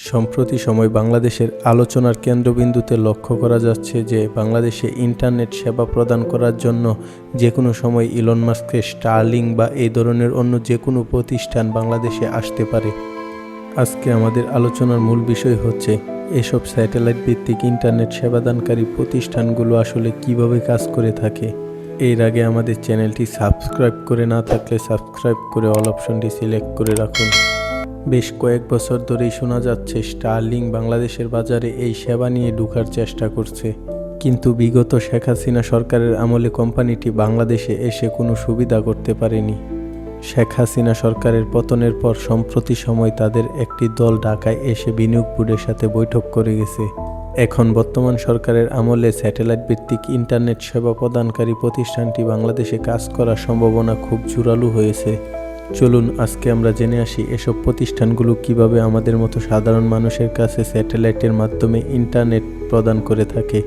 সম্প্রতি সময় বাংলাদেশের আলোচনার কেন্দ্রবিন্দুতে লক্ষ্য করা যাচ্ছে যে বাংলাদেশে ইন্টারনেট সেবা প্রদান করার জন্য যে কোনো সময় ইলন মাস্কের স্টারলিংক বা এই ধরনের অন্য যে কোনো প্রতিষ্ঠান বাংলাদেশে আসতে পারে। আজকে আমাদের আলোচনার মূল বিষয় হচ্ছে এসব স্যাটেলাইট ভিত্তিক ইন্টারনেট সেবাদানকারী প্রতিষ্ঠানগুলো আসলে কিভাবে কাজ করে থাকে। এর আগে আমাদের চ্যানেলটি সাবস্ক্রাইব করে না থাকলে সাবস্ক্রাইব করে অল অপশনটি সিলেক্ট করে রাখুন। বেশ কয়েক বছর ধরেই শোনা যাচ্ছে স্টারলিংক বাংলাদেশের বাজারে এই সেবা নিয়ে ঢোকার চেষ্টা করছে, কিন্তু বিগত শেখ হাসিনা সরকারের আমলে কোম্পানিটি বাংলাদেশে এসে কোনো সুবিধা করতে পারেনি। শেখ হাসিনা সরকারের পতনের পর সম্প্রতি সময় তাদের একটি দল ঢাকায় এসে বিনিয়োগ বোর্ডের সাথে বৈঠক করে গেছে। এখন বর্তমান সরকারের আমলে স্যাটেলাইট ভিত্তিক ইন্টারনেট সেবা প্রদানকারী প্রতিষ্ঠানটি বাংলাদেশে কাজ করার সম্ভাবনা খুব জোরালো হয়েছে। চলুন আজকে আমরা জেনে আসি এসব প্রতিষ্ঠানগুলো কিভাবে আমাদের মতো সাধারণ মানুষের কাছে স্যাটেলাইটের মাধ্যমে ইন্টারনেট প্রদান করে থাকে।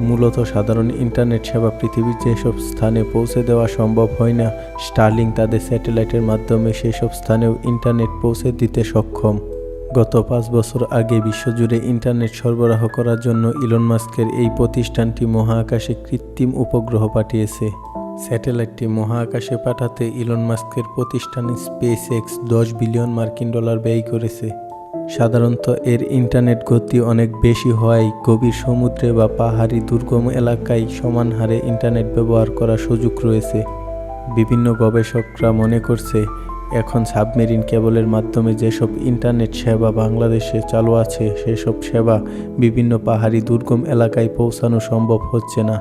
মূলত সাধারণ ইন্টারনেট সেবা পৃথিবীর যেসব স্থানে পৌঁছে দেওয়া সম্ভব হয় না, স্টারলিংক তাদের স্যাটেলাইটের মাধ্যমে সেসব স্থানেও ইন্টারনেট পৌঁছে দিতে সক্ষম। গত 5 বছর আগে বিশ্বজুড়ে ইন্টারনেট সরবরাহ করার জন্য ইলন মাস্কের এই প্রতিষ্ঠানটি মহাকাশে কৃত্রিম উপগ্রহ পাঠিয়েছে। স্যাটেলাইটটি মহাকাশে পাঠাতে ইলন মাস্কের প্রতিষ্ঠান স্পেসএক্স $10 বিলিয়ন ব্যয় করেছে। সাধারণত এর ইন্টারনেট গতি অনেক বেশি হওয়ায় গভীর সমুদ্রে বা পাহাড়ি দুর্গম এলাকায় সমান হারে ইন্টারনেট ব্যবহার করার সুযোগ রয়েছে। বিভিন্ন গবেষকরা মনে করছে এখন সাবমেরিন কেবলের মাধ্যমে যেসব ইন্টারনেট সেবা বাংলাদেশে চালু আছে সেসব সেবা বিভিন্ন পাহাড়ি দুর্গম এলাকায় পৌঁছানো সম্ভব হচ্ছে না।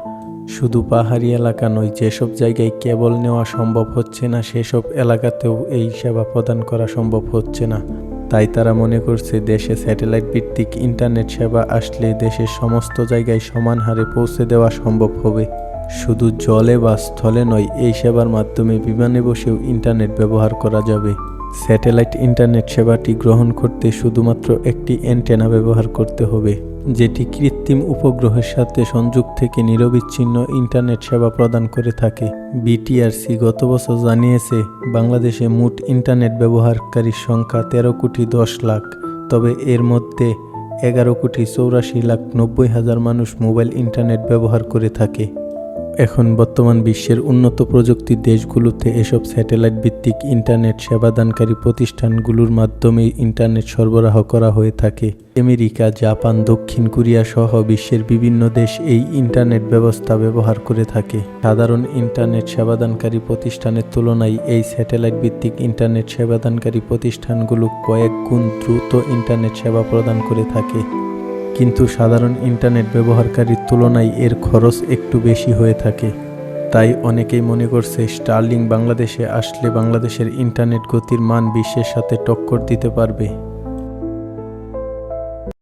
শুধু পাহাড়ি এলাকা নয়, যেসব জায়গায় কেবল নেওয়া সম্ভব হচ্ছে না সেসব এলাকাতেও এই সেবা প্রদান করা সম্ভব হচ্ছে না। তাই তারা মনে করছে দেশে স্যাটেলাইট ভিত্তিক ইন্টারনেট সেবা আসলে দেশের সমস্ত জায়গায় সমান হারে পৌঁছে দেওয়া সম্ভব হবে। শুধু জলে বা স্থলে নয়, এই সেবার মাধ্যমে বিমানে বসেও ইন্টারনেট ব্যবহার করা যাবে। স্যাটেলাইট ইন্টারনেট সেবাটি গ্রহণ করতে শুধুমাত্র একটি অ্যান্টেনা ব্যবহার করতে হবে, যেটি কৃত্রিম উপগ্রহের সাথে সংযোগ থেকে নিরবিচ্ছিন্ন ইন্টারনেট সেবা প্রদান করে থাকে। বিটিআরসি গত বছর জানিয়েছে বাংলাদেশে মোট ইন্টারনেট ব্যবহারকারীর সংখ্যা 13,10,00,000, তবে এর মধ্যে 11,84,90,000 মানুষ মোবাইল ইন্টারনেট ব্যবহার করে থাকে। এখন বর্তমান বিশ্বের উন্নত প্রযুক্তির দেশগুলোতে এসব স্যাটেলাইট ভিত্তিক ইন্টারনেট সেবাদানকারী প্রতিষ্ঠানগুলোর মাধ্যমে ইন্টারনেট সরবরাহ করা হয়ে থাকে। আমেরিকা, জাপান, দক্ষিণ কোরিয়া সহ বিশ্বের বিভিন্ন দেশ এই ইন্টারনেট ব্যবস্থা ব্যবহার করে থাকে। সাধারণ ইন্টারনেট সেবাদানকারী প্রতিষ্ঠানের তুলনায় এই স্যাটেলাইট ভিত্তিক ইন্টারনেট সেবাদানকারী প্রতিষ্ঠানগুলো কয়েক গুণ দ্রুত ইন্টারনেট সেবা প্রদান করে থাকে, কিন্তু সাধারণ ইন্টারনেট ব্যবহারকারীর তুলনায় এর খরচ একটু বেশি হয়ে থাকে। তাই অনেকেই মনে করছে স্টারলিংক বাংলাদেশে আসলে বাংলাদেশের ইন্টারনেট গতির মান বিশ্বের সাথে টক্কর দিতে পারবে।